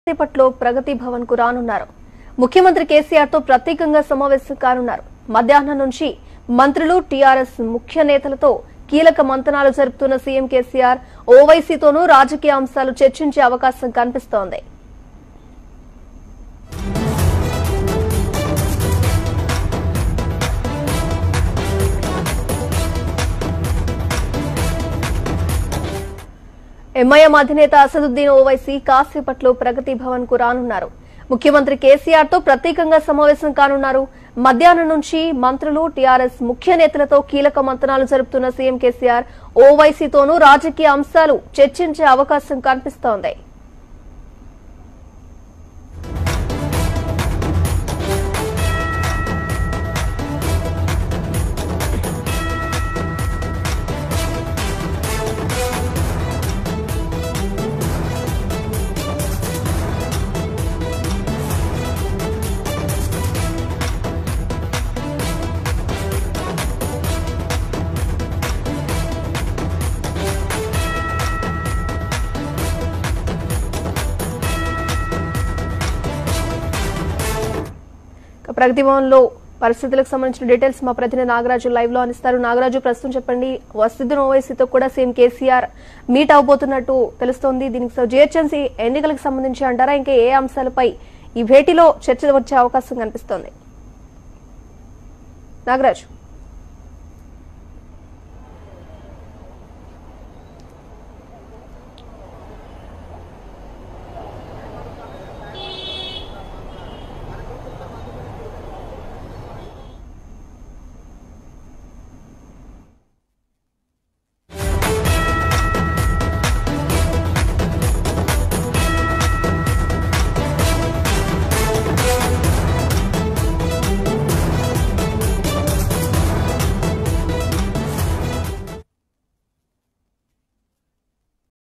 సేపట్లో ప్రగతి భవన్ కు రానున్నారు. ముఖ్యమంత్రి కేసీఆర్ తో ప్రత్యేకంగా సమావేశం కానున్నారు. మధ్యాహ్నం నుంచి మంత్రులు టీఆర్ఎస్ ముఖ్య నేతలతో కీలక మంతనాలు జరుపుతున్న సీఎం కేసీఆర్ ఓవైసీతోనూ రాజకీయ అంశాలు చర్చించే అవకాశం కనిపిస్తోంది. ఎంఐఎం అధినేత అసదుద్దీన్ ఓవైసీ కాసేపట్లో ప్రగతి భవన్ కు రానున్నారు. ముఖ్యమంత్రి కేసీఆర్ తో ప్రత్యేకంగా సమావేశం కానున్నారు. మధ్యాహ్నం నుంచి మంత్రులు టీఆర్ఎస్ ముఖ్య నేతలతో కీలక మంతనాలు జరుపుతున్న సీఎం కేసీఆర్ ఓవైసీతోనూ రాజకీయ అంశాలు చర్చించే అవకాశం కనిపిస్తోంది. ప్రగతి భవన్ లో పరిస్థితులకు సంబంధించిన డీటెయిల్స్ మా ప్రతినిధి నాగరాజు లైవ్ లో అందిస్తారు. నాగరాజు, ప్రస్తుతం చెప్పండి, అసదుద్దీన్ ఓవైసీతో కూడా సీఎం కేసీఆర్ మీట్ అవబోతున్నట్టు తెలుస్తోంది. దీనికి జీహెచ్ఎంసీ ఎన్నికలకు సంబంధించి అంటారా, ఇంకా ఏ అంశాలపై ఈ భేటీలో చర్చ వచ్చే అవకాశం కనిపిస్తోంది? నాగరాజు.